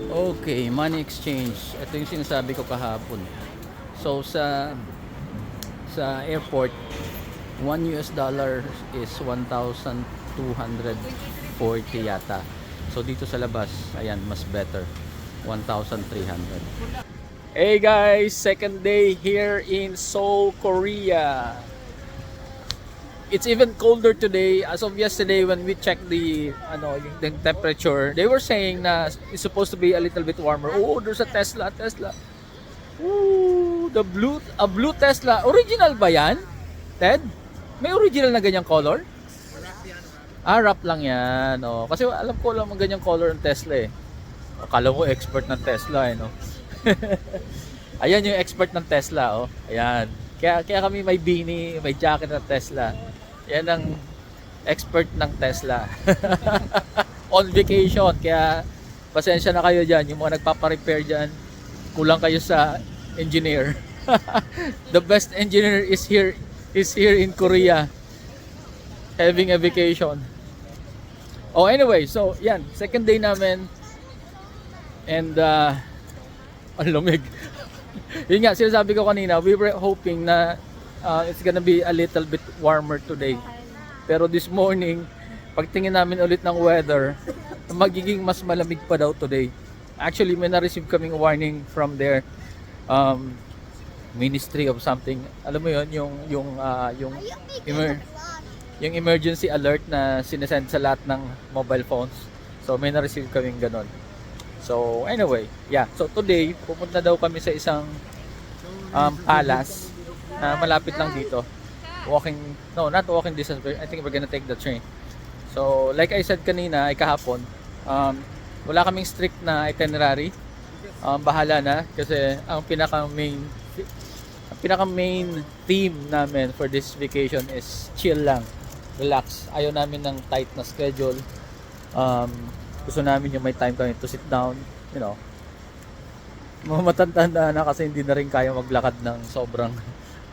Okay, money exchange. Ito yung sinasabi ko kahapon. So sa airport, 1 US dollar is 1,240 yata. So dito sa labas, ayan, mas better. 1,300. Hey guys, second day here in Seoul, Korea. It's even colder today. As of yesterday when we checked the temperature, they were saying na it's supposed to be a little bit warmer. Oh, there's a Tesla. Ooh, a blue Tesla. Original ba yan, Ted? May original na ganyang color? Wrap lang yan. Oh, kasi alam ko lang ang ganyang color ng Tesla eh. Akala ko expert ng Tesla eh, no? Ayan yung expert ng Tesla, oh. Ayan. Kaya kami may beanie, may jacket ng Tesla. Yan ang expert ng Tesla. On vacation. Kaya pasensya na kayo dyan. Yung mga nagpaparepair dyan, kulang kayo sa engineer. The best engineer is here in Korea, having a vacation. Oh, anyway, so yan, second day namin. And ang lumig. Yun nga, sinasabi ko kanina, we were hoping na it's gonna be a little bit warmer today. Pero this morning, pagtingin namin ulit ng weather, magiging mas malamig pa daw today. Actually, may na-receive kaming warning from their Ministry of something. Alam mo 'yon, yung emergency alert na sinesend sa lahat ng mobile phones. So may na-receive kaming ganon. So anyway, yeah. So today, pupunta daw kami sa isang palace na malapit lang dito. Not walking distance. I think we're gonna take the train. So like I said kanina, kahapon, wala kaming strict na itinerary. Bahala na kasi ang pinaka main theme namin for this vacation is chill lang, relax. Ayaw namin ng tight na schedule. Gusto namin yung may time kami to sit down, you know. Matatanda na kasi hindi na rin kaya maglakad ng sobrang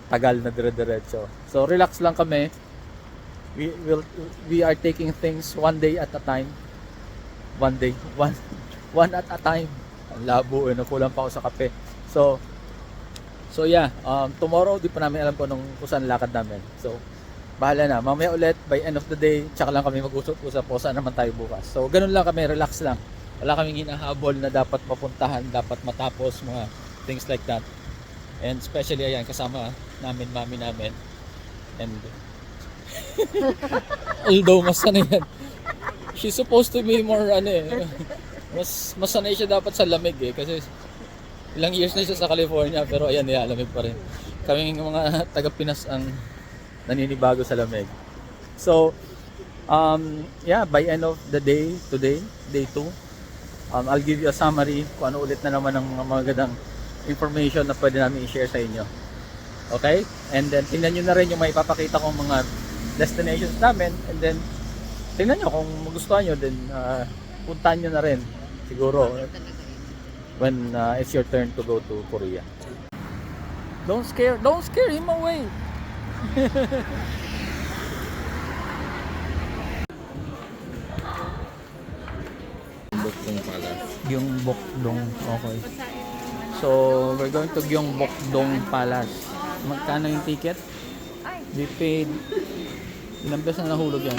tagal na dire-diretso. So relax lang kami. We are taking things one day at a time. One at a time. Ang labo eh, nakulang pa ako sa kape. So yeah, tomorrow di pa namin alam kung saan lakad namin. So bahala na, mamaya ulit by end of the day, tsaka lang kami mag-usap-usap kung saan naman tayo bukas. So ganun lang kami, relax lang. Wala kaming hinahabol na dapat mapuntahan, dapat matapos, mga things like that. And especially ayan, kasama namin mami namin. And although mas sanay yan, she's supposed to be more mas sanay siya dapat sa lamig eh, kasi ilang years na siya sa California, pero ayan, nilalamig pa rin. Kaming mga taga Pinas ang naninibago sa lamig. So yeah, by end of the day today, day 2, I'll give you a summary kung ano ulit na naman ang mga magandang information na pwede namin i-share sa inyo. Okay? And then tingnan nyo na rin yung may papakita kong mga destinations namin, and then tingnan nyo kung magustuhan nyo, then puntahan nyo na rin siguro when it's your turn to go to Korea. Don't scare him away. Bokdong Palace. Gyeongbokdong, okay. So we're going to Gyeongbokdong Palace. Magkano yung ticket? We paid, ilang beses na nahulog yan?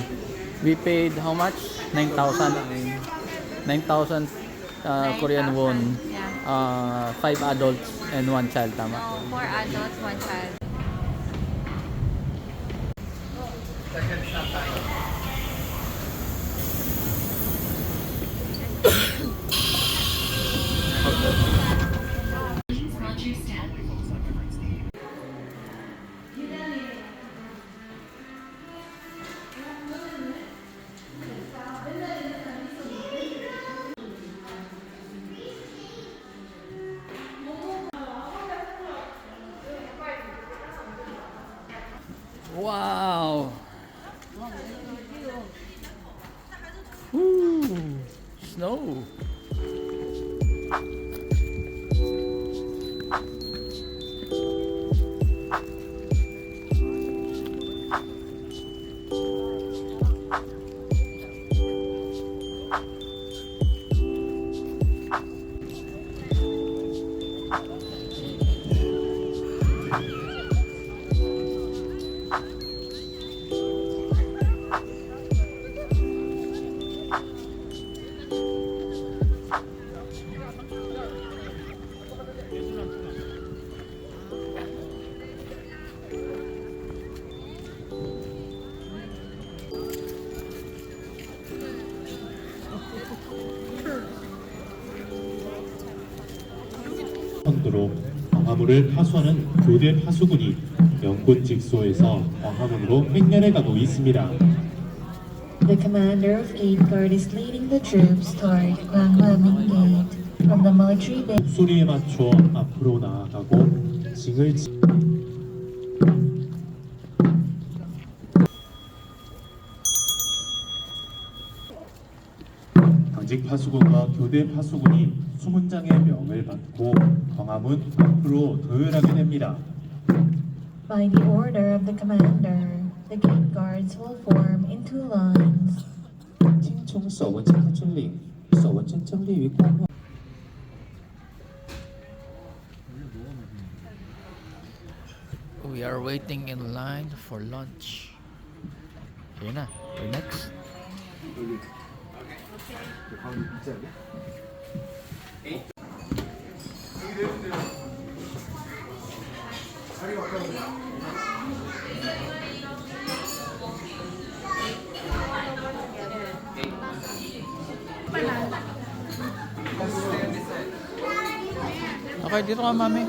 We paid how much? 9,000 Korean won. 5 adults and 1 child, tama? No, 4 adults, 1 child. Wow! Woo! Snow! 정도로 광화문을 파수하는 교대 파수군이 영군 직소에서 광화문으로 횡렬해 가고 있습니다. The commander of Gate Guard is leading the troops toward Gwanghwamun Gate from the military base. 목소리에 맞춰 앞으로 나아가고 징을 당직 파수군과 교대 파수군이 수문장의 명을 받고 광화문 앞으로 도열하게 됩니다. By the order of the commander, the gate guards will form into lines. 听从守文称的军令，守文称争立于光化。 We are waiting in line for lunch. Yun na. We're next. Okay, dito ka, mami.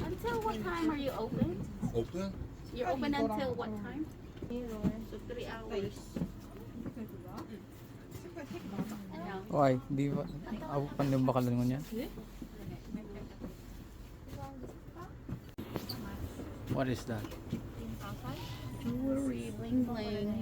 Until what time are you open? Open? You're open until what time? So 3 hours. Okay, di ba? Ako pa din ba kalangon yan? What is that? Jewelry, bling bling.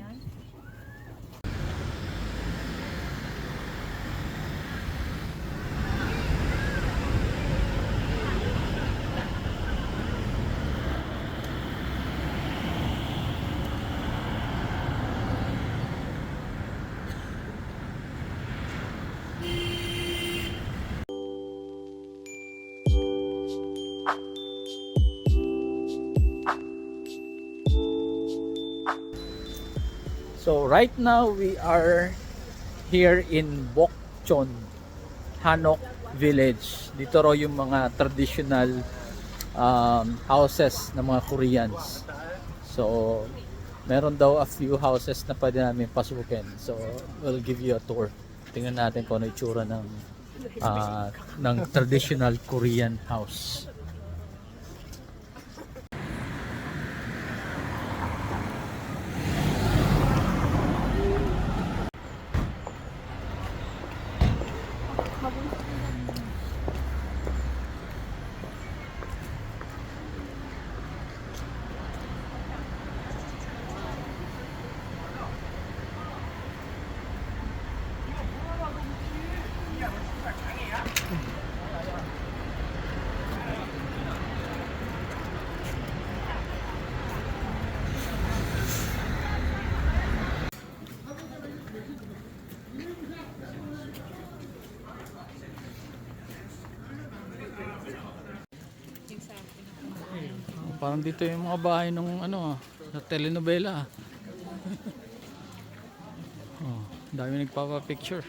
So right now we are here in Bokchon, Hanok Village. Dito raw yung mga traditional houses ng mga Koreans. So meron daw a few houses na pwede namin pasukin. So we'll give you a tour. Tingnan natin kung ano itsura ng traditional Korean house. Parang dito yung mga bahay ng sa telenovela. Oh, dami nagpapa-picture.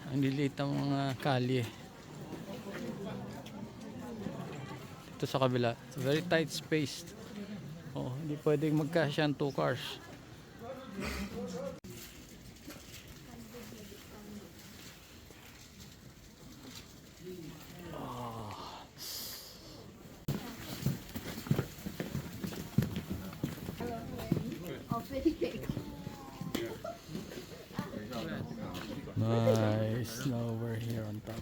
Ang liliit ng mga kalye. Dito sa kabila, very tight space. Oh, hindi pwedeng magkasya ang 2 cars. Nice. Now we're here on top.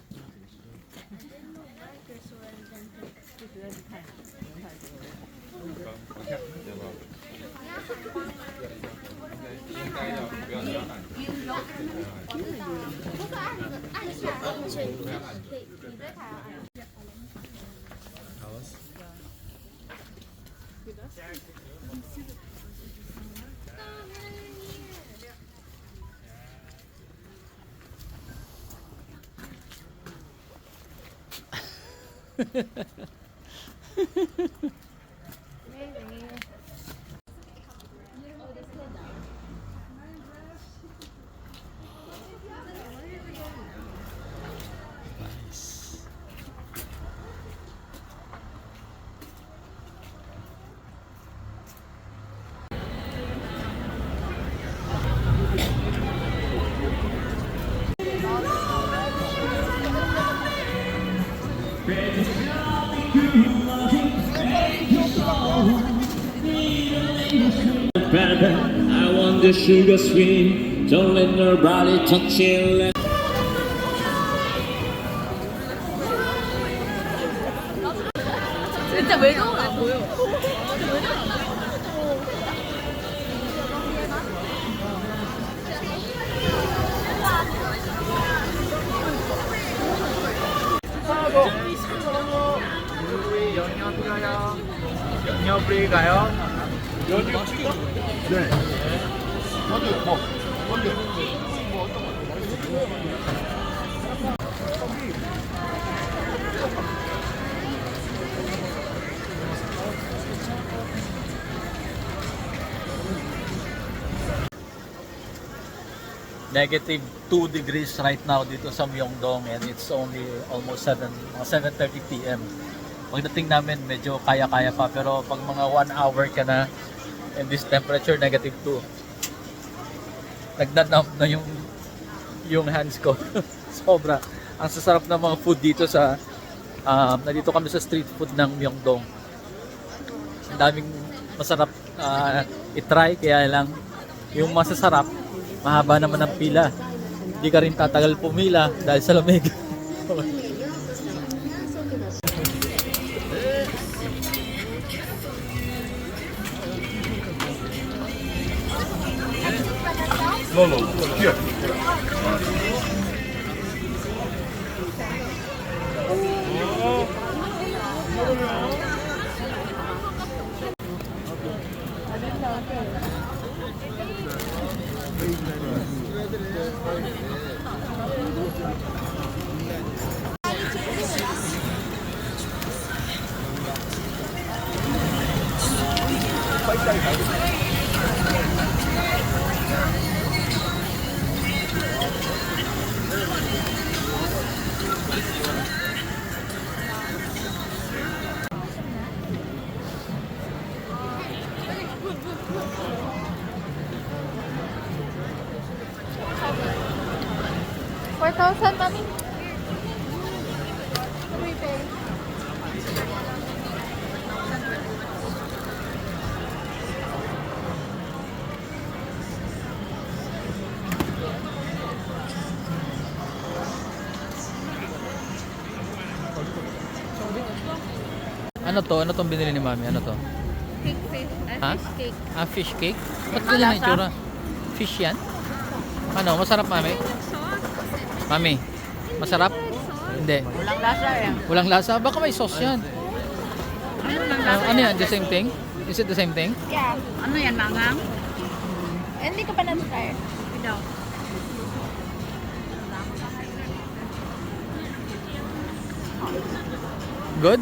I want the sugar sweet. Don't let nobody touch it. 진짜 외로운 안 보여. 연어 프리가요? Negative 2 degrees right now dito sa Myeongdong, and it's only almost 7:30 p.m. Pagdating namin medyo kaya-kaya pa, pero pag mga 1 hour ka na and this temperature negative 2, nagdanump na yung hands ko. Sobra. Ang sasarap ng mga food dito sa nandito kami sa street food ng Myeongdong. Ang daming masarap i-try, kaya lang yung masasarap mahaba naman ang pila. Hindi ka rin tatagal pumila dahil sa lamig. $4,000, mami. Ano to? Ano tong binili ni Mami? Ano to? Cake, fish. Ha? Fish cake. Fish cake? Ba't ganyan ang itsura? Fish yan? Ano? Masarap, Mami? Mami, masarap? Hindi. Walang lasa yan. Walang lasa? Baka may sauce yan. Ano yan? The same thing? Is it the same thing? Yeah. Ano yan, mangang? Hindi ka pa na-try. Ito. Good?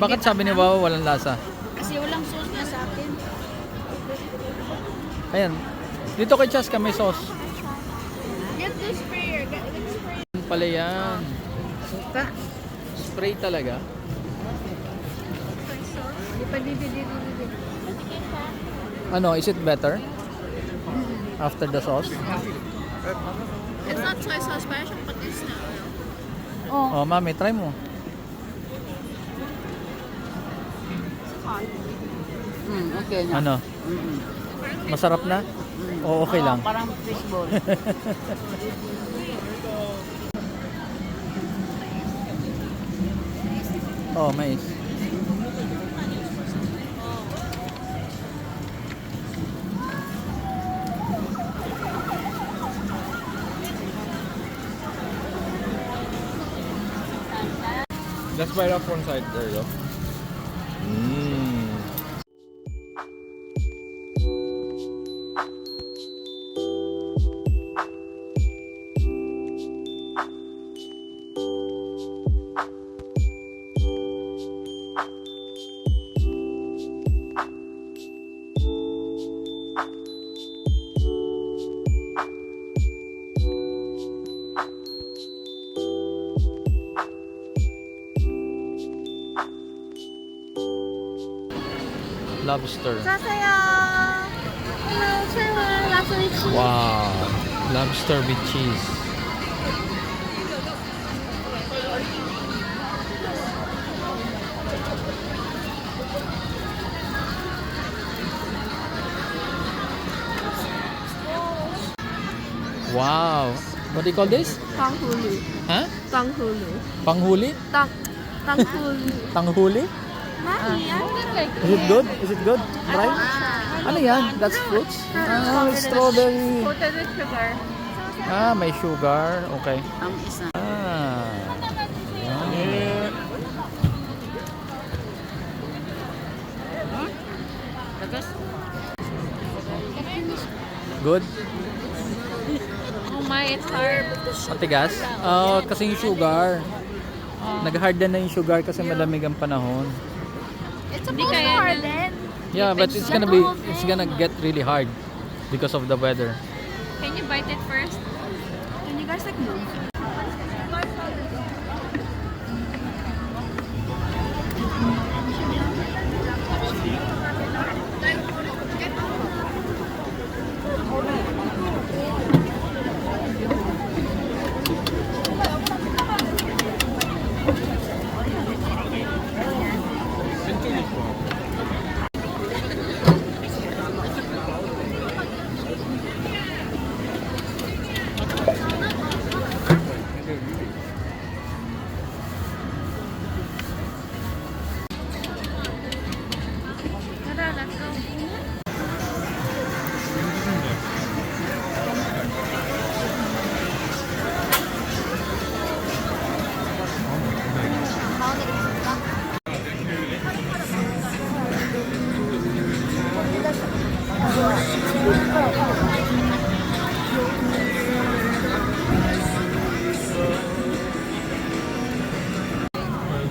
Bakit sabi ni Wawa walang lasa? Kasi walang sauce niya sa akin. Ayan. Dito kay Chaska may sauce. Get the sprayer. Get the sprayer. Yan pala yan. Suka. Spray talaga. Di pa dito. Ano, is it better? After the sauce? It's not soy sauce, parang siyang patis na. Oh, Mami, try mo. Okay na. Ano? Masarap na? O okay lang? Parang fishball. Oh, mais. Let's bite off one side. There you go. Lobster. Sasaya! Hello, sir. Last week. Wow. Lobster with cheese. Wow. What do you call this? Tanghuli. Huh? Tanghuli. Panghuli? Tanghuli. Tanghuli? Mami, I don't like Is it good? Is it good? Right? Ano yan? That's fruits? Ah, strawberry. Coated with sugar. Ah, may sugar. Okay. Ah. Good? Oh my, it's hard. Matigas? Oh, kasi yung sugar. Nag-harden na yung sugar kasi malamig ang panahon. It's supposed to harden. Yeah, but it's gonna get really hard because of the weather. Can you bite it first? Can you guys like move? Tara, let's go.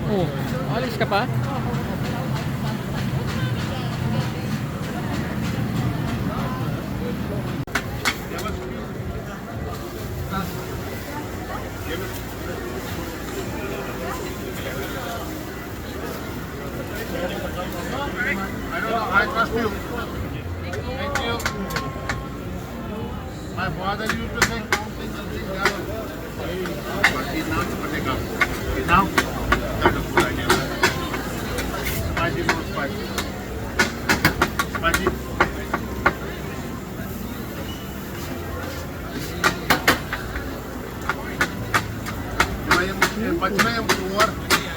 Oh, alis ka pa? I trust you. Thank you. My father used to say counting and things down. But he's now putting up. He's now? That's a good idea. Spicy, no spicy. Spicy. Bachna yung keluar.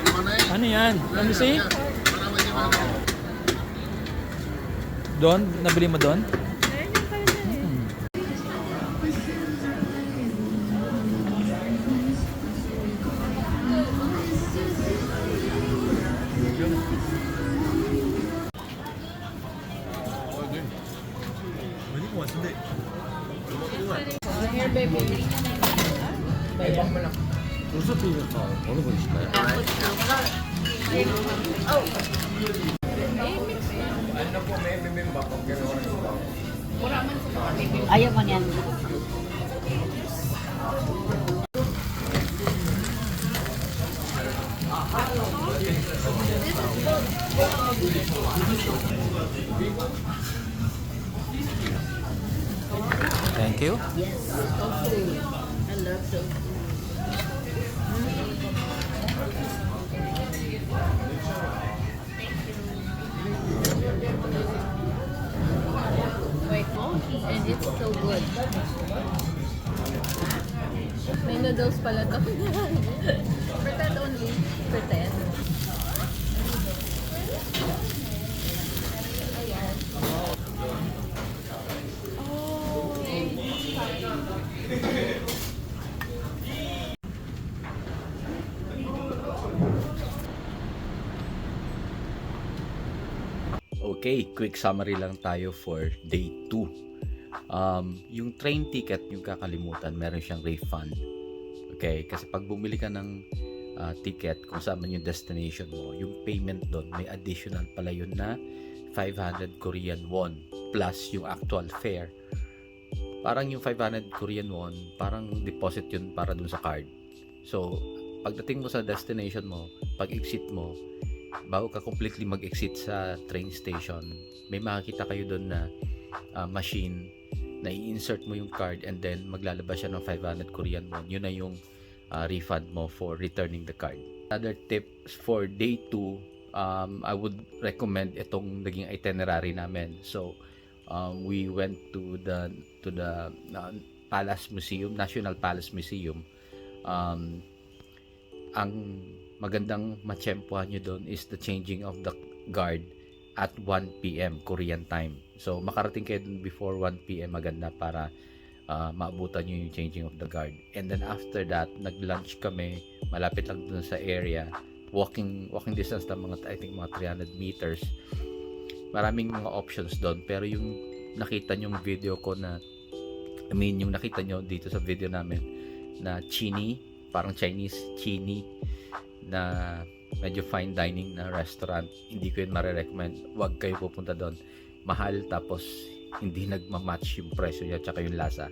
Gimana ya? Ano yan? Let me see. Doon? Nabili mo doon? 어느 분이실까요? Ayaw mo niyan. Thank you. Yes. Tofu. I love tofu. Wait, and it's so good. May noodles pala to. Pretend only. Pretend. Okay, quick summary lang tayo for day 2. Yung train ticket, yung kakalimutan, meron siyang refund. Okay, kasi pag bumili ka ng ticket kung saan man yung destination mo, yung payment doon, may additional pala yun na 500 Korean won plus yung actual fare. Parang yung 500 Korean won, parang deposit yun para dun sa card. So, pagdating mo sa destination mo, pag-exit mo, bago ka completely mag-exit sa train station, may makikita kayo doon na machine na i-insert mo yung card and then maglalabas siya ng 500 Korean won. Yun na yung refund mo for returning the card. Another tip for day 2, I would recommend itong naging itinerary namin. So, we went to the Palace Museum, National Palace Museum. Ang magandang matsyempohan nyo doon is the changing of the guard at 1 p.m. Korean time. So, makarating kayo doon before 1 p.m. maganda para maabutan nyo yung changing of the guard. And then after that, nag-lunch kami, malapit lang doon sa area. Walking distance lang I think mga 300 meters. Maraming mga options doon. Pero yung nakita nyong video ko yung nakita nyo dito sa video namin na Chini, parang Chinese Chini, na medyo fine dining na restaurant, hindi ko yun marirecommend. Huwag kayo pupunta doon. Mahal, tapos hindi nagmamatch yung presyo niya tsaka yung lasa.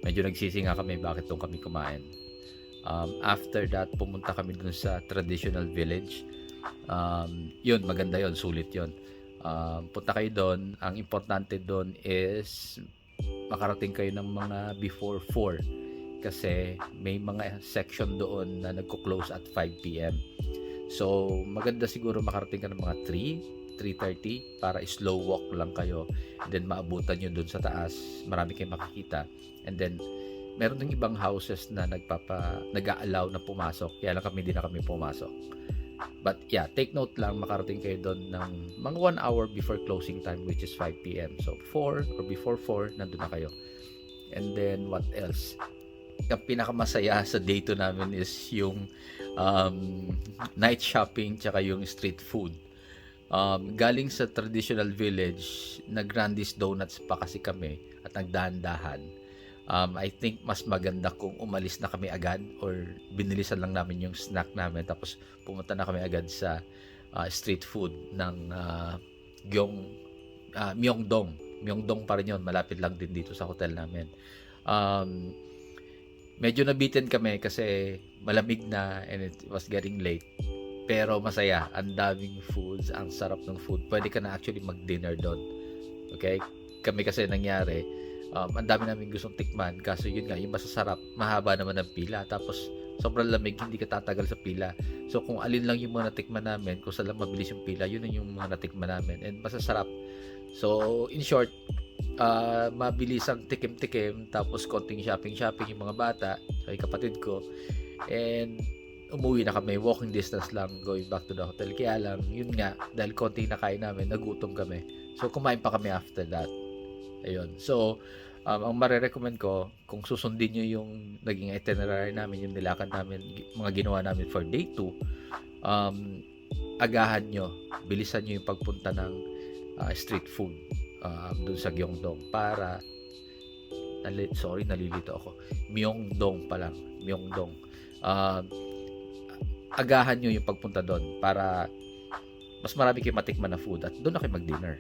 Medyo nagsisi nga kami bakit doon kami kumain. After that, pumunta kami doon sa traditional village. Yun, maganda yun, sulit yun. Punta kayo doon. Ang importante doon is makarating kayo ng mga before 4 kasi may mga section doon na nagko-close at 5 p.m. So, maganda siguro makarating ka ng mga 3:30 para slow walk lang kayo. And then, maabutan nyo doon sa taas. Marami kayong makikita. And then, meron ding ibang houses na nag-a-allow na pumasok. Kaya lang hindi na kami pumasok. But yeah, take note lang, makarating kayo doon ng mga 1 hour before closing time, which is 5 p.m. So, 4 or before 4, nandun na kayo. And then, what else? Ang pinakamasaya sa day 2 namin is yung night shopping tsaka yung street food. Galing sa traditional village, nag-Grandy's Donuts pa kasi kami at nagdahan-dahan. I think mas maganda kung umalis na kami agad or binilisan lang namin yung snack namin tapos pumunta na kami agad sa street food ng Myeongdong. Myeongdong pa rin yun, malapit lang din dito sa hotel namin. Medyo nabitin kami kasi malamig na and it was getting late. Pero masaya, ang daming foods, ang sarap ng food. Pwede ka na actually mag-dinner doon. Okay? Kami kasi nangyari, ang dami namin gustong tikman. Kaso yun nga, yung masasarap, mahaba naman ang pila. Tapos, sobrang lamig, hindi ka tatagal sa pila. So, kung alin lang yung mga natikman namin, kung saan lang mabilis yung pila, yun yung mga natikman namin. And masasarap. So, in short, mabilis ang tikim-tikim, tapos konting shopping-shopping yung mga bata, kay kapatid ko. And, umuwi na kami, walking distance lang, going back to the hotel. Kaya lang, yun nga, dahil konting nakain namin, nagutom kami. So, kumain pa kami after that. Ayun. So, ang marirecommend ko, kung susundin nyo yung naging itinerary namin, yung nilakad namin, mga ginawa namin for day 2, agahan nyo, bilisan nyo yung pagpunta ng street food dun sa Gyeongdong para nalilito ako. Myeongdong pa lang. Myeongdong. Agahan nyo yung pagpunta doon para mas marami kayong matikman na food at doon na kayo mag-dinner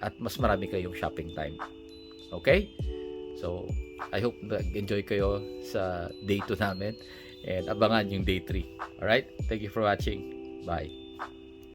at mas marami kayong shopping time. Okay? So, I hope nag-enjoy kayo sa day 2 namin and abangan yung day 3. Alright? Thank you for watching. Bye.